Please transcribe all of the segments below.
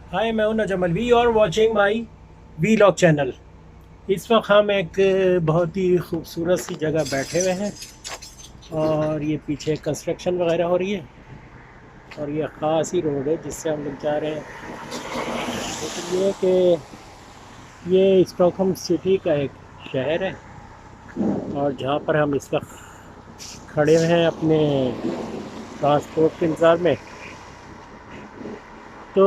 हाय, मैं हूं नजम अलवी और वाचिंग माय वीलॉग चैनल। इस वक्त हम एक बहुत ही खूबसूरत सी जगह बैठे हुए हैं और ये पीछे कंस्ट्रक्शन वगैरह हो रही है और ये ख़ास ही रोड है जिससे हम लोग जा रहे हैं। लेकिन ये कि ये स्टॉकहोम सिटी का एक शहर है और जहाँ पर हम इस वक्त खड़े हुए हैं अपने ट्रांसपोर्ट के इंतज़ार में। तो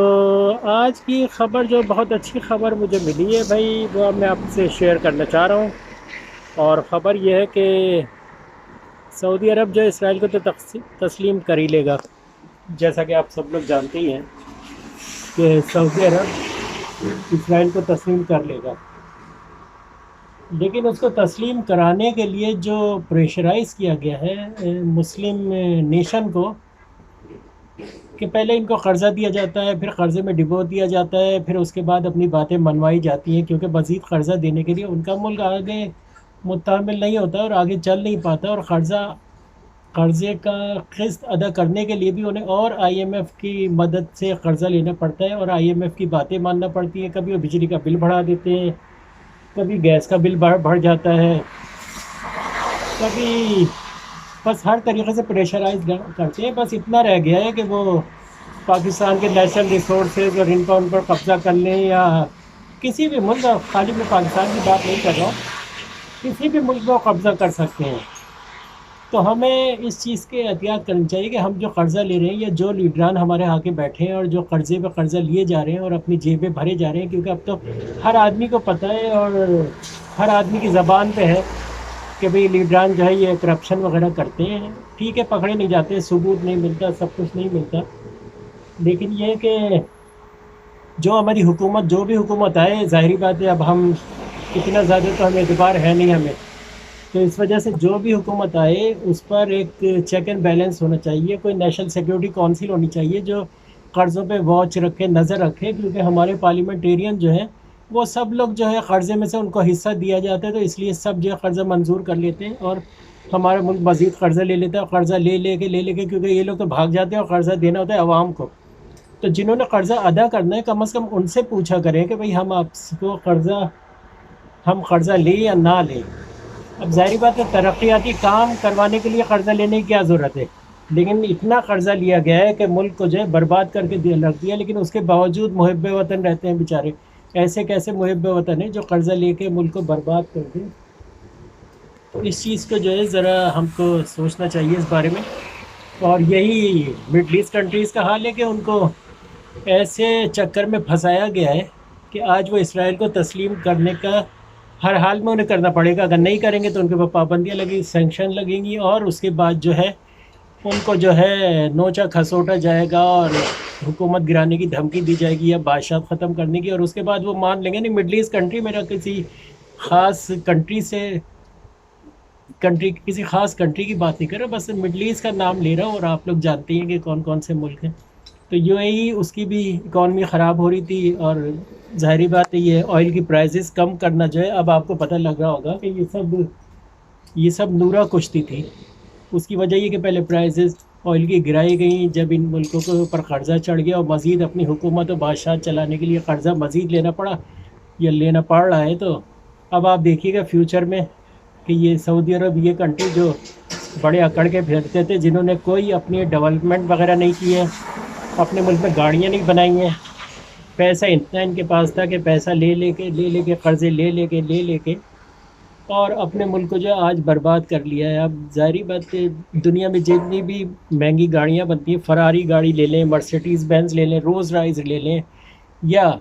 आज की ख़बर, जो बहुत अच्छी ख़बर मुझे मिली है भाई, वो मैं आपसे शेयर करना चाह रहा हूँ। और ख़बर यह है कि सऊदी अरब जो इसराइल को तो तस्लीम कर ही लेगा। जैसा कि आप सब लोग जानते ही हैं कि सऊदी अरब इसराइल को तस्लीम कर लेगा। लेकिन उसको तस्लीम कराने के लिए जो प्रेशराइज़ किया गया है मुस्लिम नेशन को, कि पहले इनको कर्ज़ा दिया जाता है, फिर कर्ज़े में डिबो दिया जाता है, फिर उसके बाद अपनी बातें मनवाई जाती हैं, क्योंकि मज़ीद कर्ज़ा देने के लिए उनका मुल्क आगे मुतामिल नहीं होता और आगे चल नहीं पाता। और कर्ज़े का किस्त अदा करने के लिए भी उन्हें और आईएमएफ की मदद से कर्ज़ा लेना पड़ता है और आईएमएफ की बातें मानना पड़ती है। कभी वो बिजली का बिल बढ़ा देते हैं, कभी गैस का बिल बढ़ जाता है, कभी बस हर तरीके से प्रेशराइज करते हैं। बस इतना रह गया है कि वो पाकिस्तान के नेशनल रिसोर्सेज और इनका उन पर कब्ज़ा कर लें, या किसी भी मुल्क, खाली मैं पाकिस्तान की बात नहीं कर रहा हूँ, किसी भी मुल्क को कब्ज़ा कर सकते हैं। तो हमें इस चीज़ की एहतियात करनी चाहिए कि हम जो कर्ज़ा ले रहे हैं या जो लीडरान हमारे आके बैठे हैं और जो कर्ज़े पे कर्ज़ा लिए जा रहे हैं और अपनी जेबें भरे जा रहे हैं, क्योंकि अब तो हर आदमी को पता है और हर आदमी की ज़बान पे है कि भाई लीडरान जो है ये करप्शन वगैरह करते हैं। ठीक है, पकड़े नहीं जाते, सबूत नहीं मिलता, सब कुछ नहीं मिलता। लेकिन ये कि जो हमारी हुकूमत, जो भी हुकूमत आए, ज़ाहिरी बात है अब हम इतना ज़्यादा तो हमें एतबार है नहीं हमें। तो इस वजह से जो भी हुकूमत आए उस पर एक चेक एंड बैलेंस होना चाहिए। कोई नेशनल सिक्योरिटी काउंसिल होनी चाहिए जो कर्ज़ों पे वॉच रखे, नज़र रखे, क्योंकि हमारे पार्लियामेंटेरियन जो हैं वो सब लोग जो है कर्ज़े में से उनको हिस्सा दिया जाता है, तो इसलिए सब जो है कर्ज़ा मंजूर कर लेते हैं और हमारा मुल्क मज़ीद कर्ज़ा ले लेता है। और कर्ज़ा ले लेके क्योंकि ये लोग तो भाग जाते हैं और कर्ज़ा देना होता है आवाम को। तो जिन्होंने कर्ज़ा अदा करना है कम से कम उनसे पूछा करें कि भाई हम कर्ज़ा लें या ना लें। अब ज़ाहिर बात है, तरक्याती काम करवाने के लिए कर्ज़ा लेने की क्या ज़रूरत है। लेकिन इतना कर्ज़ा लिया गया है कि मुल्क को जो है बर्बाद करके रख दिया। लेकिन उसके बावजूद मुहिब वतन रहते हैं बेचारे। ऐसे कैसे मुहिब वतन है जो कर्ज़ा लेके मुल्क को बर्बाद कर दे। तो इस चीज़ को जो है ज़रा हमको सोचना चाहिए इस बारे में। और यही मिडल ईस्ट कंट्रीज़ का हाल है कि उनको ऐसे चक्कर में फंसाया गया है कि आज वो इसराइल को तस्लीम करने का हर हाल में उन्हें करना पड़ेगा। अगर नहीं करेंगे तो उनके ऊपर पाबंदियाँ लगेंगी, सैंक्शन लगेंगी और उसके बाद जो है उनको जो है नोचा खसोटा जाएगा और हुकूमत गिराने की धमकी दी जाएगी या बादशाह ख़त्म करने की। और उसके बाद वो मान लेंगे। नहीं, मिडल ईस्ट कंट्री, मेरा किसी ख़ास किसी ख़ास कंट्री की बात नहीं कर रहा, बस मिडल ईस्ट का नाम ले रहा हूँ। और आप लोग जानते हैं कि कौन कौन से मुल्क हैं। तो यूएई, उसकी भी इकॉनमी ख़राब हो रही थी और ज़ाहिरी बात है ये ऑयल की प्राइसेस कम करना जो है, अब आपको पता लग रहा होगा कि ये सब नूरा कुश्ती थी। उसकी वजह ये कि पहले प्राइसेस ऑयल की गिराई गई जब इन मुल्कों के ऊपर कर्ज़ा चढ़ गया और मज़ीद अपनी हुकूमत और बादशाह चलाने के लिए कर्ज़ा मज़ीद लेना पड़ा या लेना पड़ रहा है। तो अब आप देखिएगा फ्यूचर में कि ये सऊदी अरब, ये कंट्री जो बड़े अकड़ के फिरते थे, जिन्होंने कोई अपनी डेवलपमेंट वगैरह नहीं की है, अपने मुल्क में गाड़ियाँ नहीं बनाई हैं, पैसा इतना इनके पास था कि पैसा ले लेके कर्ज़े ले लेके और अपने मुल्क को जो है आज बर्बाद कर लिया है। अब ज़ाहिरी बात है, दुनिया में जितनी भी महंगी गाड़ियाँ बनती हैं, फरारी गाड़ी ले लें, मर्सिडीज़ बेंज ले लें, रोज़ राइस ले लें या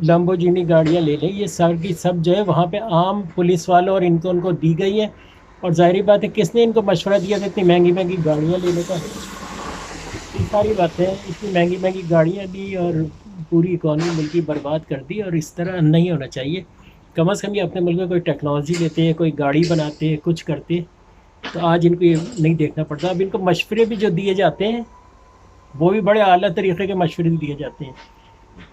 लंबोर्गिनी गाड़ियाँ ले लें, ये सब की सब जो है वहाँ पे आम पुलिस वालों और इनको उनको दी गई है। और ज़ाहिरी बात है, किसने इनको मशवरा दिया था इतनी महंगी महंगी गाड़ियाँ लेने का। ये सारी बातें, इतनी महंगी महंगी गाड़ियाँ दी और पूरी इकॉनमी मुल्क की बर्बाद कर दी। और इस तरह नहीं होना चाहिए। कम से कम ये अपने मुल्क में कोई टेक्नोलॉजी लेते हैं, कोई गाड़ी बनाते हैं, कुछ करते, तो आज इनको ये नहीं देखना पड़ता। अब इनको मशवरे भी जो दिए जाते हैं वो भी बड़े आला तरीक़े के मशवरे दिए जाते हैं।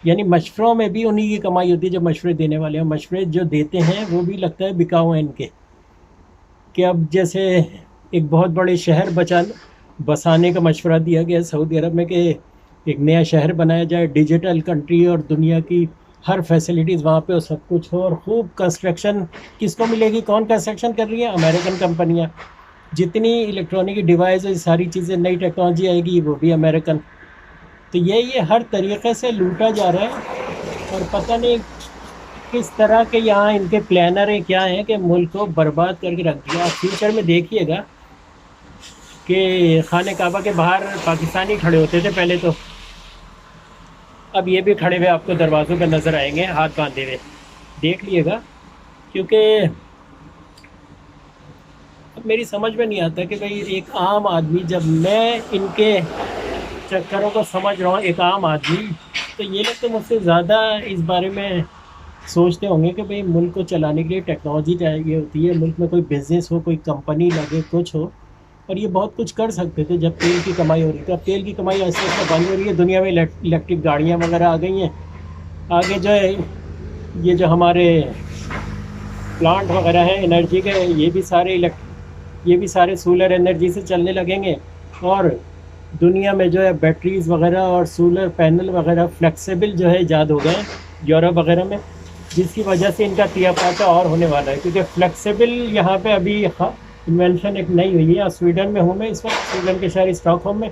यानी मशवरों में भी उन्हीं की कमाई होती है जो मशवरे देने वाले हैं। मशवरे जो देते हैं वो भी लगता है बिकाऊ हैं इनके। कि अब जैसे एक बहुत बड़े शहर बसाने का मशवरा दिया गया सऊदी अरब में कि एक नया शहर बनाया जाए, डिजिटल कंट्री, और दुनिया की हर फैसिलिटीज़ वहाँ पे और सब कुछ हो, और खूब कंस्ट्रक्शन किसको मिलेगी? कौन कंस्ट्रक्शन कर रही है? अमेरिकन कंपनियाँ। जितनी इलेक्ट्रॉनिक डिवाइस है, सारी चीज़ें, नई टेक्नोलॉजी आएगी, वो भी अमेरिकन। तो ये हर तरीक़े से लूटा जा रहा है, और पता नहीं किस तरह के यहाँ इनके प्लानर हैं, क्या हैं, कि मुल्क को बर्बाद करके रख दिया। आप फ्यूचर में देखिएगा कि खाने काबा के बाहर पाकिस्तानी खड़े होते थे पहले, तो अब ये भी खड़े हुए आपको दरवाज़ों पे नज़र आएंगे, हाथ बांधे हुए। देख लीजिएगा, क्योंकि अब मेरी समझ में नहीं आता कि भाई एक आम आदमी, जब मैं इनके चक्करों को समझ रहा हूँ, एक आम आदमी, तो ये लोग तो मुझसे ज़्यादा इस बारे में सोचते होंगे कि भाई मुल्क को चलाने के लिए टेक्नोलॉजी चाहिए होती है, मुल्क में कोई बिज़नेस हो, कोई कंपनी लगे, कुछ हो। और ये बहुत कुछ कर सकते थे जब तेल की कमाई हो रही थी। अब तेल की कमाई ऐसे ऐसे बंद हो रही है, दुनिया में इलेक्ट्रिक गाड़ियाँ वगैरह आ गई हैं। आगे जो है ये जो हमारे प्लांट वगैरह हैं एनर्जी के, ये भी सारे सोलर एनर्जी से चलने लगेंगे। और दुनिया में जो है बैटरीज़ वगैरह और सोलर पैनल वगैरह फ्लेक्सिबल जो है ईजाद हो गए यूरोप वगैरह में, जिसकी वजह से इनका तियापाचा और होने वाला है। क्योंकि फ्लेक्सिबल यहाँ पे अभी इन्वेंशन एक नई हुई है। स्वीडन में हूँ मैं इस वक्त, स्वीडन के शहर स्टॉकहोम में।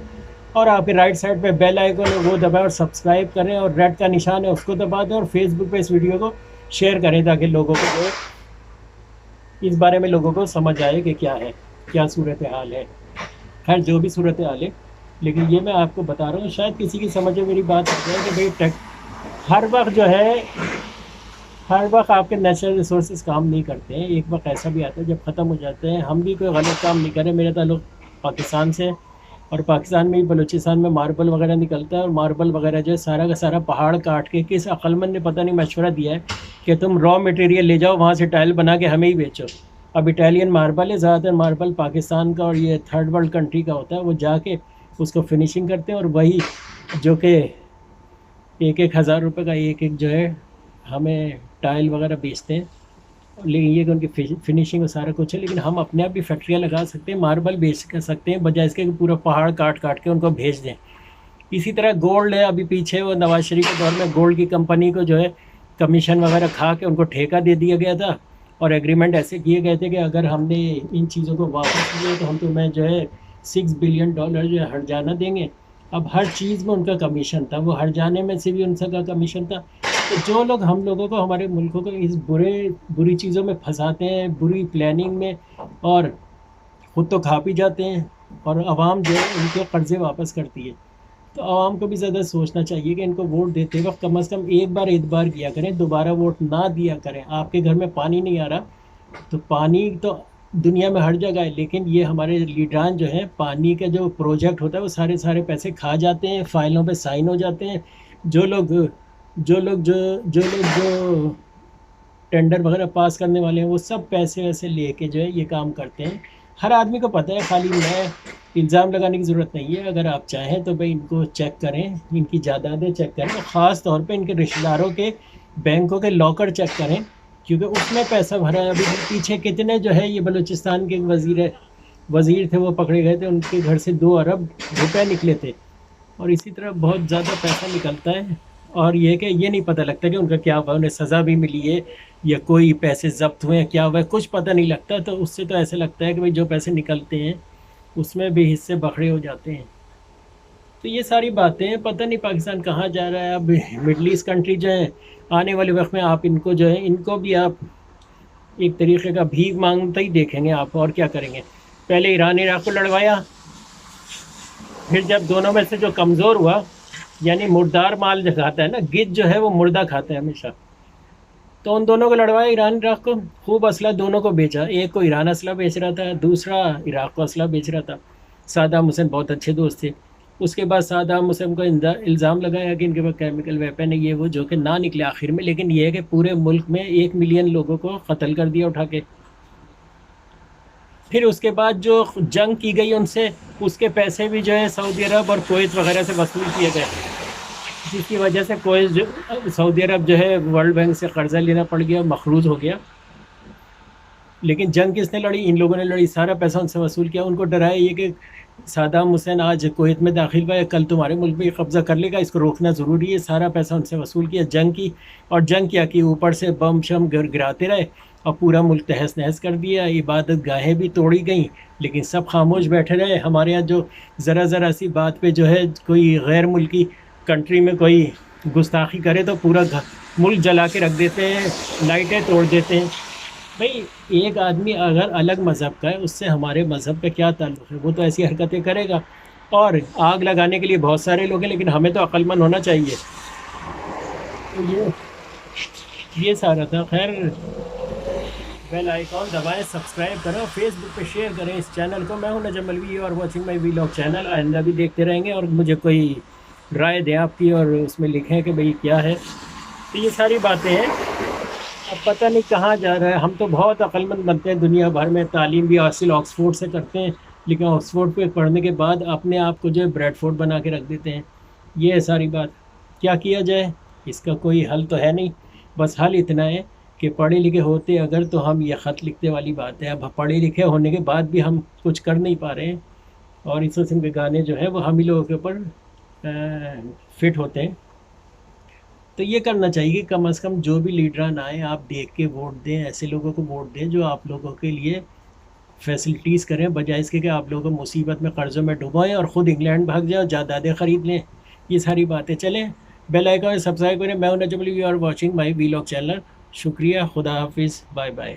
और आपके राइट साइड पे बेल आइकन है, वो दबाएं और सब्सक्राइब करें, और रेड का निशान है उसको दबा दें, और फेसबुक पे इस वीडियो को शेयर करें, ताकि लोगों को जो है इस बारे में लोगों को समझ आए कि क्या है, क्या सूरत हाल है। खैर जो भी सूरत हाल है, लेकिन ये मैं आपको बता रहा हूँ, शायद किसी की समझ में मेरी बात आ जाए कि भाई हर वक्त जो है, हर वक्त आपके नेचुरल रिसोर्सेज काम नहीं करते हैं। एक वक्त ऐसा भी आता है जब ख़त्म हो जाते हैं। हम भी कोई गलत काम नहीं करें। मेरा ताल्लुक पाकिस्तान से, और पाकिस्तान में ही बलूचिस्तान में मार्बल वगैरह निकलता है, और मार्बल वगैरह जो है सारा का सारा पहाड़ काट के, किस अक्लमंद ने पता नहीं मशवरा दिया है कि तुम रॉ मटेरियल ले जाओ वहाँ से टाइल बना के हमें ही बेचो। अब इटालियन मार्बल है, ज़्यादातर मार्बल पाकिस्तान का और ये थर्ड वर्ल्ड कंट्री का होता है। वो जाके उसको फिनिशिंग करते हैं, और वही जो कि 1,000 रुपये का एक जो है हमें टाइल वगैरह बेचते हैं। लेकिन ये कि उनकी फिनिशिंग और सारा कुछ है। लेकिन हम अपने आप भी फैक्ट्रियाँ लगा सकते हैं, मार्बल बेच कर सकते हैं, बजाय इसके कि पूरा पहाड़ काट काट के उनको भेज दें। इसी तरह गोल्ड है, अभी पीछे वो नवाज शरीफ के दौर में गोल्ड की कंपनी को जो है कमीशन वगैरह खा के उनको ठेका दे दिया गया था, और एग्रीमेंट ऐसे किए गए थे कि अगर हमने इन चीज़ों को वापस किया तो हम तुम्हें जो है $6 बिलियन जो है हर्जाना देंगे। अब हर चीज़ में उनका कमीशन था, वो हर्जाने में से भी उनका कमीशन था। तो जो लोग हम लोगों को, हमारे मुल्कों को इस बुरी चीज़ों में फंसाते हैं, बुरी प्लानिंग में, और ख़ुद तो खा पी जाते हैं, और आवाम जो है उनके कर्ज़े वापस करती है। तो आवाम को भी ज़्यादा सोचना चाहिए कि इनको वोट देते वक्त कम से कम एक बार किया करें, दोबारा वोट ना दिया करें। आपके घर में पानी नहीं आ रहा, तो पानी तो दुनिया में हर जगह है, लेकिन ये हमारे लीडरान जो हैं, पानी का जो प्रोजेक्ट होता है वो सारे पैसे खा जाते हैं, फ़ाइलों पे साइन हो जाते हैं। जो लोग जो टेंडर वगैरह पास करने वाले हैं, वो सब पैसे वैसे लेके जो है ये काम करते हैं। हर आदमी को पता है, खाली मैं इल्ज़ाम लगाने की ज़रूरत नहीं है। अगर आप चाहें तो भाई इनको चेक करें, इनकी जायदादें चेक करें, ख़ास तौर पे इनके रिश्तेदारों के बैंकों के लॉकर चेक करें, क्योंकि उसमें पैसा भरा है। अभी पीछे कितने जो है ये बलूचिस्तान के वज़ीर थे, वो पकड़े गए थे, उनके घर से 2 अरब रुपए निकले थे। और इसी तरह बहुत ज़्यादा पैसा निकलता है, और ये कि ये नहीं पता लगता कि उनका क्या हुआ, उन्हें सज़ा भी मिली है या कोई पैसे ज़ब्त हुए हैं, क्या हुआ है, कुछ पता नहीं लगता। तो उससे तो ऐसे लगता है कि भाई जो पैसे निकलते हैं उसमें भी हिस्से बखड़े हो जाते हैं। तो ये सारी बातें, पता नहीं पाकिस्तान कहाँ जा रहा है। अब मिडल ईस्ट कंट्री जो है, आने वाले वक्त में आप इनको जो है, इनको भी आप एक तरीक़े का भीख मांगते ही देखेंगे आप। और क्या करेंगे? पहले ईरान इराक़ को लड़वाया, फिर जब दोनों में से जो कमज़ोर हुआ, यानी मुर्दार माल जो खाता है ना, गिद्ध जो है वो मुर्दा खाता है हमेशा, तो उन दोनों को लड़वाया ईरान इराक़ को। खूब असला दोनों को बेचा, एक को ईरान असला बेच रहा था, दूसरा इराक़ को असला बेच रहा था। सद्दाम हुसैन बहुत अच्छे दोस्त थे। उसके बाद सद्दाम हुसैन को इल्ज़ाम लगाया कि इनके पास केमिकल वेपन है, ये वो, जो कि ना निकले आखिर में। लेकिन ये है कि पूरे मुल्क में 1 मिलियन लोगों को कत्ल कर दिया उठा के। फिर उसके बाद जो जंग की गई उनसे, उसके पैसे भी जो है सऊदी अरब और कुवैत वगैरह से वसूल किए गए, जिसकी वजह से सऊदी अरब जो है वर्ल्ड बैंक से कर्ज़ा लेना पड़ गया, मखरूज हो गया। लेकिन जंग किसने लड़ी? इन लोगों ने लड़ी, सारा पैसा उनसे वसूल किया। उनको डराया ये कि सद्दाम हुसैन आज कुवैत में दाखिल हुआ है, कल तुम्हारे मुल्क में कब्ज़ा कर लेगा, इसको रोकना ज़रूरी है। सारा पैसा उनसे वसूल किया जंग की, और जंग क्या की, ऊपर से बम शम गिराते रहे और पूरा मुल्क तहस नहस कर दिया। इबादत गाहें भी तोड़ी गई, लेकिन सब खामोश बैठे रहे। हमारे यहाँ जो ज़रा ज़रा सी बात पे जो है कोई गैर मुल्की कंट्री में कोई गुस्ताखी करे तो पूरा मुल्क जला के रख देते हैं, लाइटें तोड़ देते हैं। भाई, एक आदमी अगर अलग मज़हब का है, उससे हमारे मज़हब का क्या ताल्लुक़ है? वो तो ऐसी हरकतें करेगा। और आग लगाने के लिए बहुत सारे लोग हैं, लेकिन हमें तो अक्लमंद होना चाहिए। तो ये सारा था। खैर, बेल आइकॉन दबाएं, सब्सक्राइब करें, फेसबुक पे शेयर करें इस चैनल को। मैं हूं नजम अलवी और वाचिंग माई वीलॉग चैनल। आइंदा भी देखते रहेंगे, और मुझे कोई राय दें आपकी, और उसमें लिखें कि भाई क्या है। तो ये सारी बातें हैं। अब पता नहीं कहाँ जा रहा है। हम तो बहुत अक्लमंद बनते हैं, दुनिया भर में तालीम भी हासिल ऑक्सफोर्ड से करते हैं, लेकिन ऑक्सफोर्ड पे पढ़ने के बाद अपने आप को जो है ब्रेडफोर्ड बना के रख देते हैं। ये है सारी बात। क्या किया जाए, इसका कोई हल तो है नहीं। बस हल इतना है कि पढ़े लिखे होते अगर, तो हम ये ख़त लिखते वाली बात है। अब पढ़े लिखे होने के बाद भी हम कुछ कर नहीं पा रहे हैं, और इस किस्म के गाने जो है वो हम ही लोगों के ऊपर फिट होते हैं। तो ये करना चाहिए कि कम से कम जो भी लीडरान आए, आप देख के वोट दें, ऐसे लोगों को वोट दें जो आप लोगों के लिए फैसिलिटीज़ करें, बजाय इसके कि आप लोगों को मुसीबत में कर्ज़ों में डुबोएं और ख़ुद इंग्लैंड भाग जाए और जायदादें ख़रीद लें। ये सारी बातें चलें। बेल आइकन सब्सक्राइब करें। मैं हूं नजम अलवी, और वाचिंग माई वीलॉग चैनल। शुक्रिया, खुदा हाफिज़, बाय बाय।